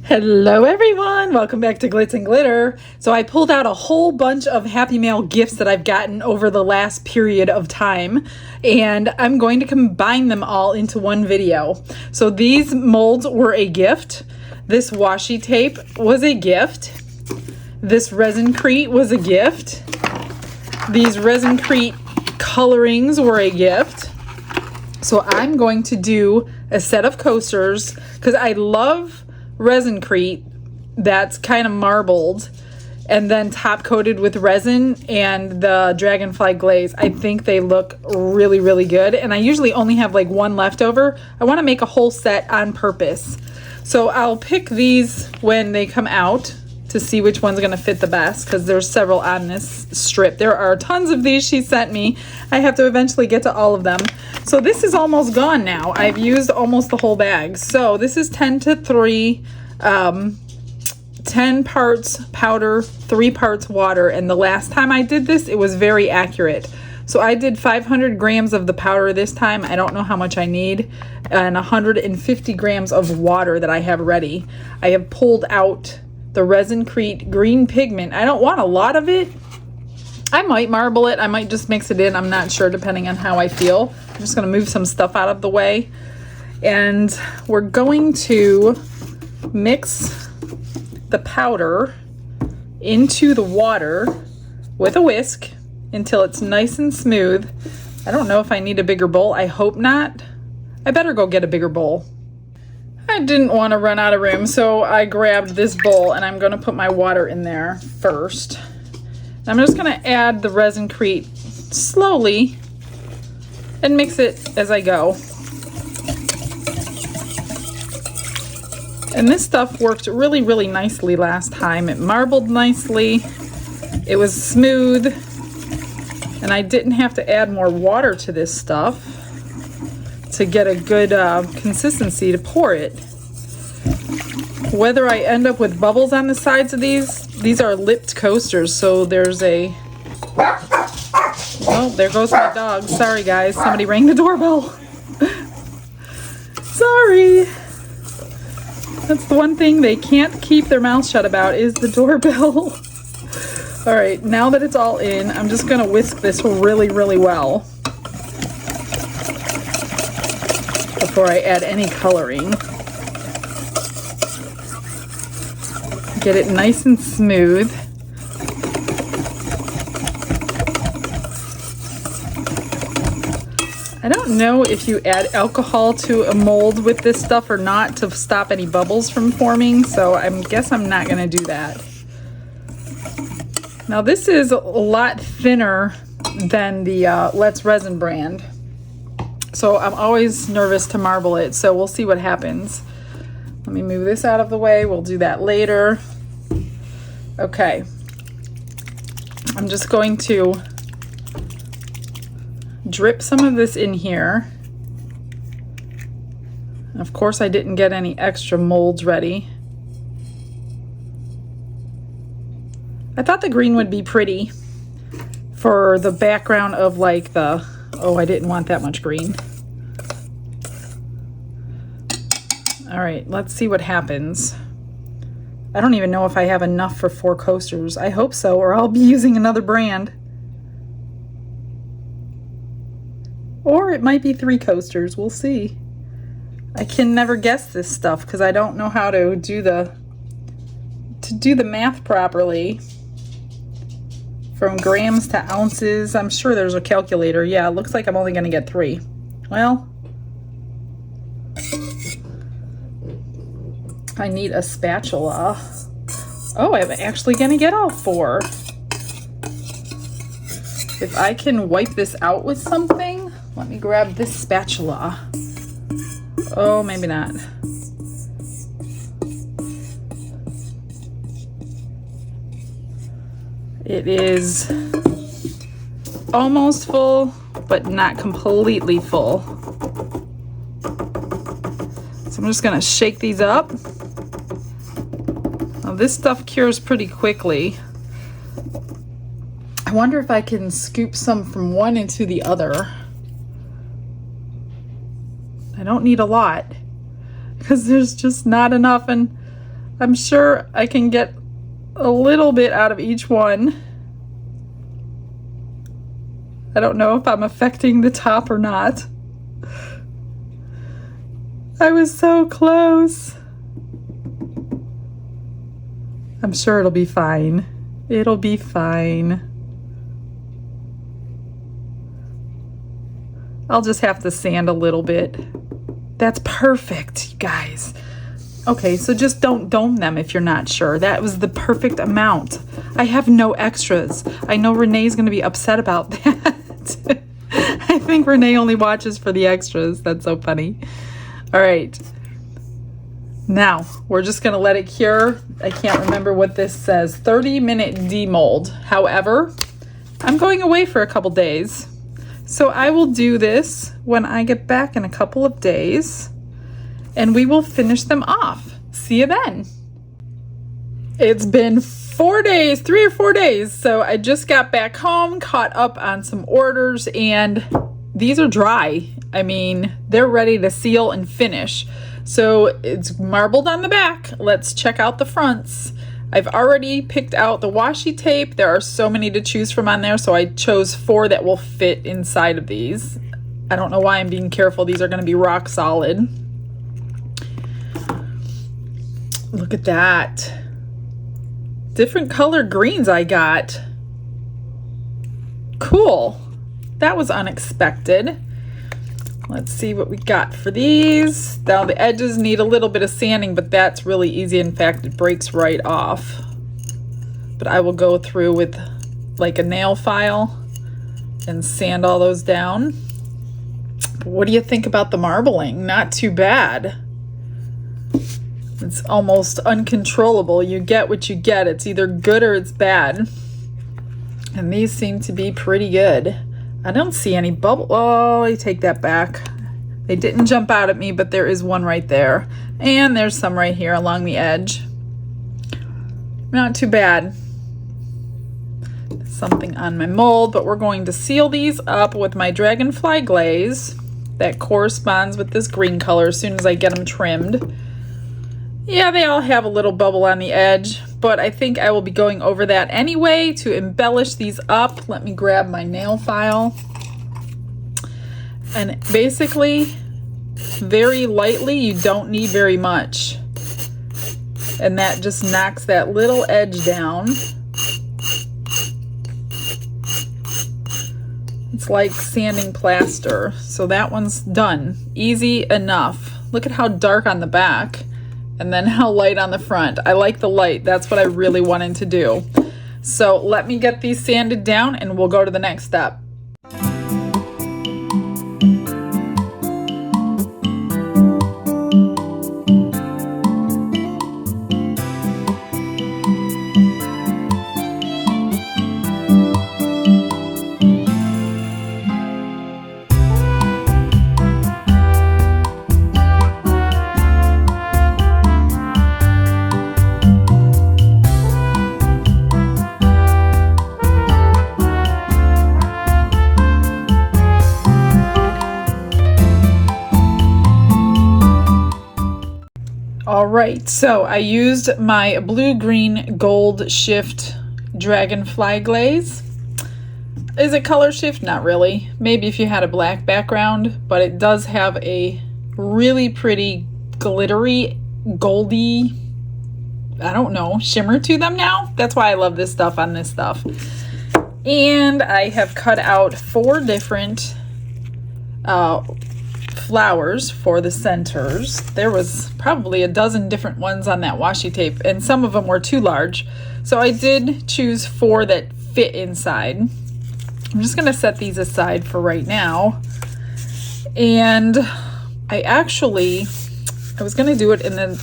Hello everyone, welcome back to Glitz and Glitter. So I pulled out a whole bunch of Happy Mail gifts that I've gotten over the last period of time, and I'm going to combine them all into one video. So these molds were a gift. This washi tape was a gift. This Resincrete was a gift. These Resincrete colorings were a gift. So I'm going to do a set of coasters because I love Resincrete that's kind of marbled and then top coated with resin and the dragonfly glaze. I think they look really, really good. And I usually only have like one left over. I want to make a whole set on purpose. So I'll pick these when they come out to see which one's going to fit the best because there's several on this strip. There are tons of these she sent me. I have to eventually get to all of them. So this is almost gone now. I've used almost the whole bag. So this is 10 to 3, 10 parts powder, 3 parts water. And the last time I did this, it was very accurate. So I did 500 grams of the powder this time. I don't know how much I need. And 150 grams of water that I have ready. I have pulled out the Resincrete green pigment. I don't want a lot of it. I might marble it. I might just mix it in. I'm not sure, depending on how I feel. I'm just going to move some stuff out of the way. And we're going to mix the powder into the water with a whisk until it's nice and smooth. I don't know if I need a bigger bowl. I hope not. I better go get a bigger bowl. I didn't want to run out of room, so I grabbed this bowl and I'm going to put my water in there first. I'm just going to add the Resincrete slowly and mix it as I go. And this stuff worked really, really nicely last time. It marbled nicely. It was smooth. And I didn't have to add more water to this stuff to get a good consistency to pour it. Whether I end up with bubbles on the sides of these are lipped coasters, so there's a... Oh, there goes my dog. Sorry guys, somebody rang the doorbell. Sorry. That's the one thing they can't keep their mouth shut about is the doorbell. All right, now that it's all in, I'm just gonna whisk this really, really well before I add any coloring. Get it nice and smooth. I don't know if you add alcohol to a mold with this stuff or not to stop any bubbles from forming, so I guess I'm not going to do that. Now this is a lot thinner than the Let's Resin brand, so I'm always nervous to marble it, so we'll see what happens. Let me move this out of the way. We'll do that later. Okay. I'm just going to drip some of this in here. Of course, I didn't get any extra molds ready. I thought the green would be pretty for the background of like the... Oh, I didn't want that much green. All right, let's see what happens. I don't even know if I have enough for 4 coasters. I hope so, or I'll be using another brand. Or it might be 3 coasters, we'll see. I can never guess this stuff because I don't know how to do the math properly. From grams to ounces, I'm sure there's a calculator. Yeah, it looks like I'm only gonna get 3. Well, I need a spatula. Oh, I'm actually gonna get all 4. If I can wipe this out with something, let me grab this spatula. Oh, maybe not. It is almost full, but not completely full. So I'm just gonna shake these up. Now this stuff cures pretty quickly. I wonder if I can scoop some from one into the other. I don't need a lot because there's just not enough, and I'm sure I can get a little bit out of each one. I don't know if I'm affecting the top or not. I was so close. I'm sure it'll be fine. It'll be fine. I'll just have to sand a little bit. That's perfect, you guys. Okay, so just don't dome them if you're not sure. That was the perfect amount. I have no extras. I know Renee's gonna be upset about that. I think Renee only watches for the extras. That's so funny. All right. Now, we're just gonna let it cure. I can't remember what this says. 30-minute demold. However, I'm going away for a couple days. So I will do this when I get back in a couple of days, and we will finish them off. See you then. It's been 4 days, 3 or 4 days. So I just got back home, caught up on some orders, and these are dry. I mean, they're ready to seal and finish. So it's marbled on the back. Let's check out the fronts. I've already picked out the washi tape. There are so many to choose from on there, so I chose 4 that will fit inside of these. I don't know why I'm being careful. These are going to be rock solid. Look at that. Different color greens I got. Cool. That was unexpected. Let's see what we got for these. Now the edges need a little bit of sanding, but that's really easy. In fact, it breaks right off. But I will go through with like a nail file and sand all those down. But what do you think about the marbling? Not too bad. It's almost uncontrollable. You get what you get. It's either good or it's bad. And these seem to be pretty good. I don't see any bubble. Oh, I take that back. They didn't jump out at me, but there is one right there. And there's some right here along the edge. Not too bad. Something on my mold, but we're going to seal these up with my dragonfly glaze that corresponds with this green color as soon as I get them trimmed. Yeah, they all have a little bubble on the edge, but I think I will be going over that anyway to embellish these up. Let me grab my nail file. And basically, very lightly, you don't need very much. And that just knocks that little edge down. It's like sanding plaster. So that one's done. Easy enough. Look at how dark on the back. And then how light on the front. I like the light. That's what I really wanted to do. So let me get these sanded down and we'll go to the next step. All right, so I used my blue-green gold shift dragonfly glaze. Is it color shift? Not really. Maybe if you had a black background, but it does have a really pretty glittery, goldy, I don't know, shimmer to them now. That's why I love this stuff on this stuff. And I have cut out 4 different flowers for the centers. There was probably a dozen different ones on that washi tape, and some of them were too large. So I did choose 4 that fit inside. I'm just going to set these aside for right now. And I was going to do it in a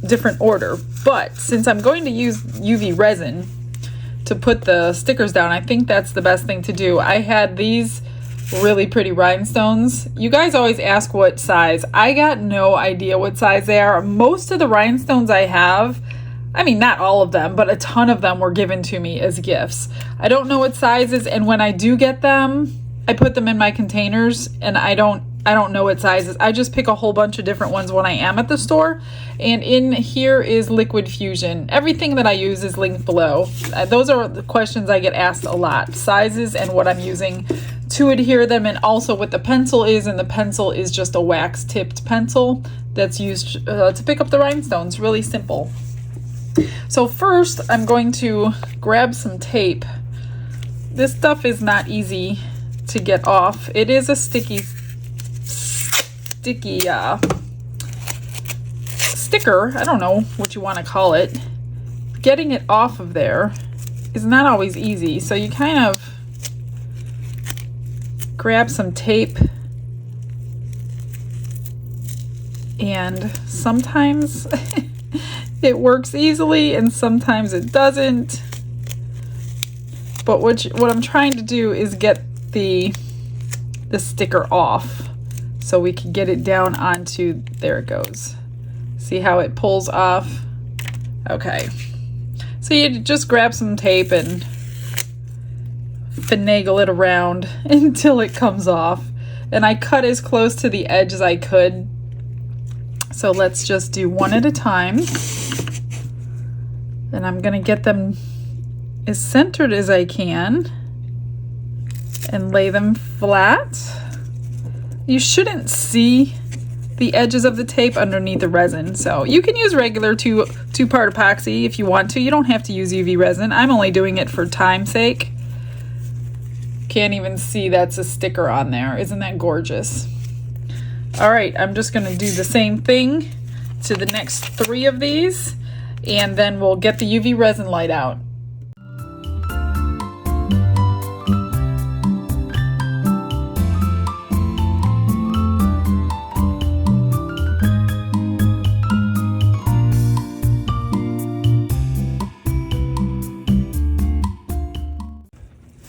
different order, but since I'm going to use UV resin to put the stickers down, I think that's the best thing to do. I had these really pretty rhinestones. You guys always ask what size. I got no idea what size they are. Most of the rhinestones I have, I mean, not all of them, but a ton of them were given to me as gifts. I don't know what sizes, and when I do get them, I put them in my containers, and I don't I don't know what sizes. I just pick a whole bunch of different ones when I am at the store. And in here is Liquid Fusion. Everything that I use is linked below. Those are the questions I get asked a lot. Sizes and what I'm using to adhere them, and also what the pencil is. And the pencil is just a wax tipped pencil that's used to pick up the rhinestones. Really simple. So first I'm going to grab some tape. This stuff is not easy to get off. It is a sticky sticker. I don't know what you want to call it. Getting it off of there is not always easy. So you kind of grab some tape, and sometimes it works easily and sometimes it doesn't. But what I'm trying to do is get the sticker off so we can get it down onto, there it goes. See how it pulls off? Okay. So you just grab some tape and finagle it around until it comes off. And I cut as close to the edge as I could. So let's just do one at a time. And I'm gonna get them as centered as I can and lay them flat. You shouldn't see the edges of the tape underneath the resin. So you can use regular two-part epoxy if you want to. You don't have to use UV resin. I'm only doing it for time's sake. Can't even see that's a sticker on there. Isn't that gorgeous? All right, I'm just gonna do the same thing to the next 3 of these, and then we'll get the UV resin light out.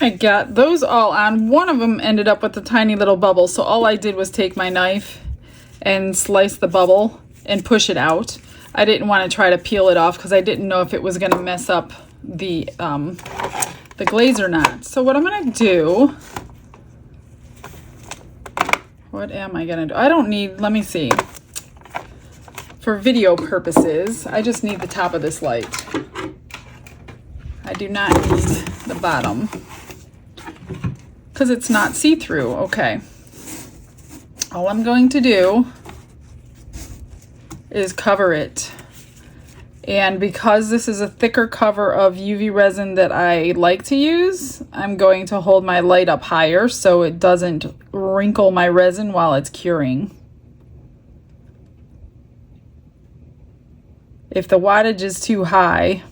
I got those all on. One of them ended up with a tiny little bubble, so all I did was take my knife and slice the bubble and push it out. I didn't want to try to peel it off because I didn't know if it was going to mess up the glaze or not. So what I'm going to do, what am I going to do? I don't need, let me see. For video purposes, I just need the top of this light. I do not need the bottom, because it's not see-through. Okay. All I'm going to do is cover it. And because this is a thicker cover of UV resin that I like to use, I'm going to hold my light up higher so it doesn't wrinkle my resin while it's curing. If the wattage is too high,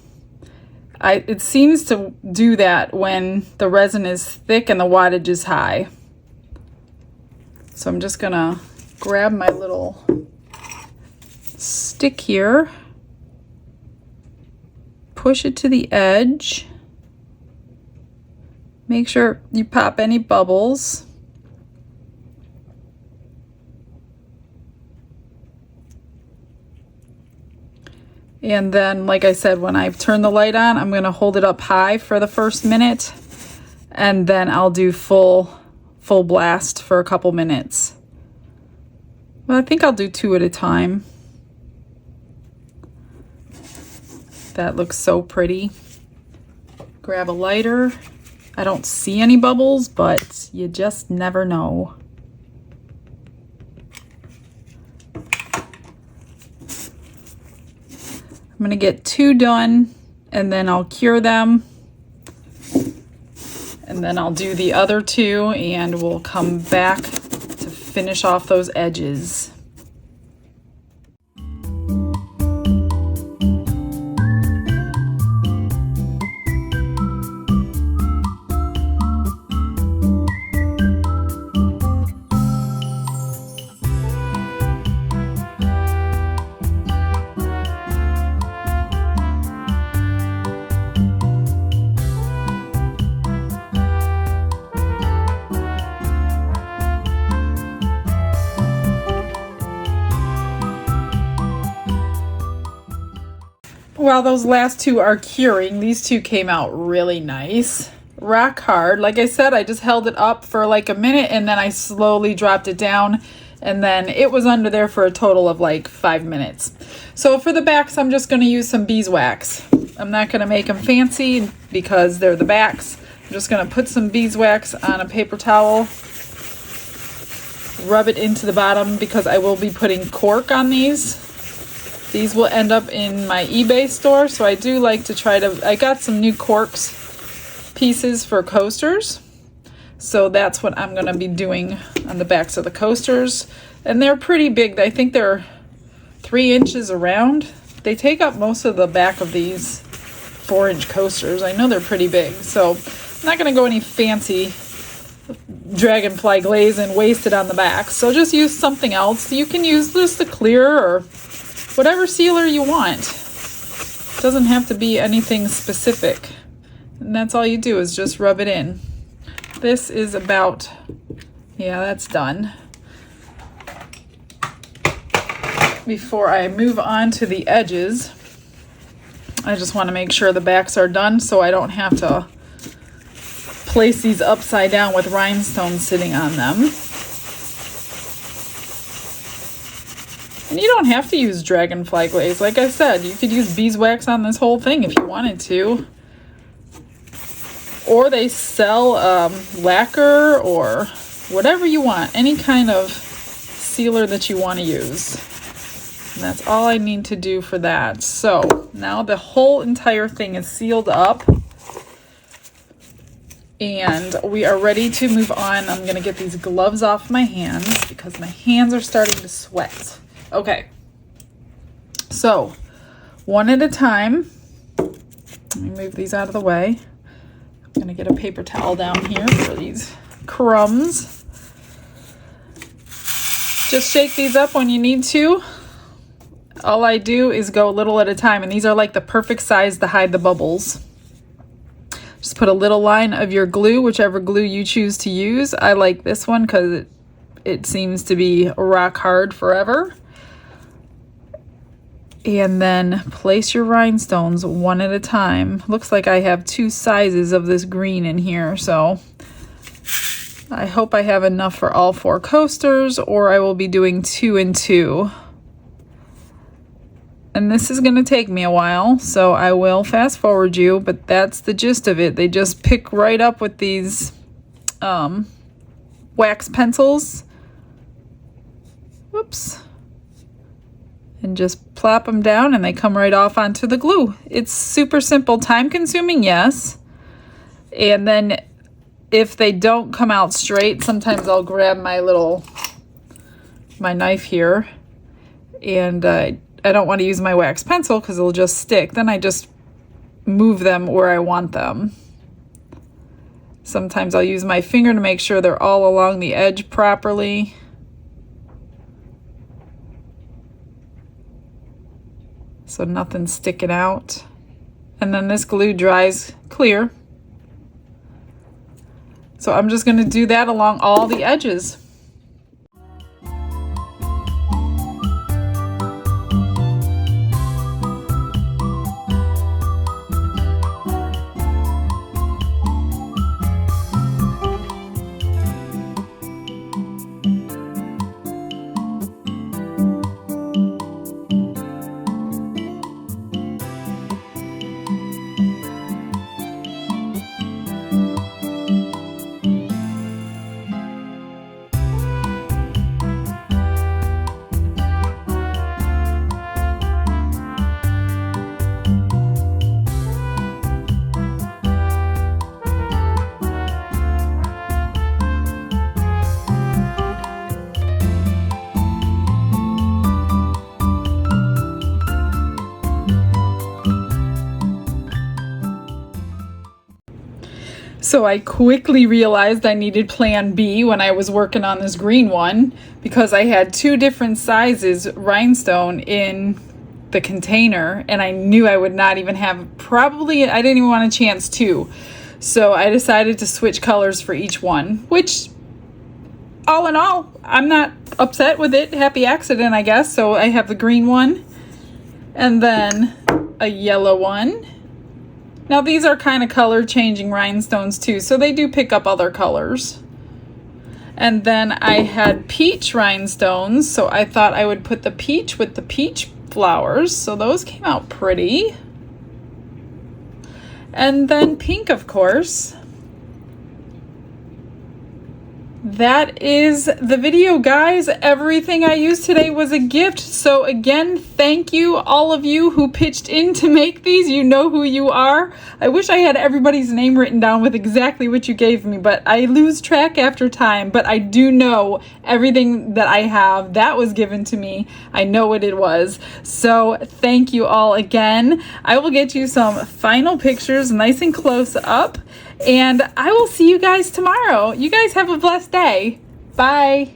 it seems to do that when the resin is thick and the wattage is high. So I'm just gonna grab my little stick here, push it to the edge, make sure you pop any bubbles. And then, like I said, when I turn the light on, I'm going to hold it up high for the first minute, and then I'll do full blast for a couple minutes. But I think I'll do 2 at a time. That looks so pretty. Grab a lighter. I don't see any bubbles, but you just never know. I'm gonna get 2 done, and then I'll cure them, and then I'll do the other 2, and we'll come back to finish off those edges. While those last 2 are curing, these 2 came out really nice. rock hard. Like I said, I just held it up for like a minute and then I slowly dropped it down, and then it was under there for a total of like 5 minutes. So for the backs, I'm just going to use some beeswax. I'm not going to make them fancy because they're the backs. I'm just going to put some beeswax on a paper towel, rub it into the bottom because I will be putting cork on these. These will end up in my eBay store, so I do like to try to, I got some new corks pieces for coasters, so that's what I'm going to be doing on the backs of the coasters. And they're pretty big. I think they're 3 inches around. They take up most of the back of these 4-inch coasters. I know they're pretty big, so I'm not going to go any fancy dragonfly glaze and waste it on the back. So just use something else. You can use just the clear or whatever sealer you want. It doesn't have to be anything specific. And that's all you do is just rub it in. This is about, yeah, that's done. Before I move on to the edges, I just want to make sure the backs are done so I don't have to place these upside down with rhinestones sitting on them. And you don't have to use dragonfly glaze. Like I said, you could use beeswax on this whole thing if you wanted to. Or they sell lacquer or whatever you want. Any kind of sealer that you want to use. And that's all I need to do for that. So now the whole entire thing is sealed up. And we are ready to move on. I'm going to get these gloves off my hands because my hands are starting to sweat. Okay, so one at a time. Let me move these out of the way. I'm going to get a paper towel down here for these crumbs. Just shake these up when you need to. All I do is go a little at a time, and these are like the perfect size to hide the bubbles. Just put a little line of your glue, whichever glue you choose to use. I like this one because it seems to be rock hard forever. And then place your rhinestones one at a time. Looks like I have 2 sizes of this green in here, so I hope I have enough for all 4 coasters, or I will be doing 2 and 2. And this is going to take me a while, so I will fast forward you, but that's the gist of it. They just pick right up with these wax pencils. Whoops. And just plop them down and they come right off onto the glue. It's super simple, time consuming, yes. And then if they don't come out straight, sometimes I'll grab my knife here, and I don't want to use my wax pencil because it'll just stick. Then I just move them where I want them. Sometimes I'll use my finger to make sure they're all along the edge properly. So nothing's sticking out. And then this glue dries clear. So I'm just going to do that along all the edges. So I quickly realized I needed plan B when I was working on this green one, because I had 2 different sizes rhinestone in the container, and I knew I would not even have, I didn't even want a chance to. So I decided to switch colors for each one, which all in all, I'm not upset with it. Happy accident, I guess. So I have the green one and then a yellow one. Now these are kind of color changing rhinestones too, so they do pick up other colors. And then I had peach rhinestones, so I thought I would put the peach with the peach flowers, so those came out pretty. And then pink, of course. That is the video, guys. Everything I used today was a gift. So again, thank you, all of you who pitched in to make these. You know who you are. I wish I had everybody's name written down with exactly what you gave me, but I lose track after time. But I do know everything that I have that was given to me. I know what it was. So thank you all again. I will get you some final pictures nice and close up. And I will see you guys tomorrow. You guys have a blessed day. Bye.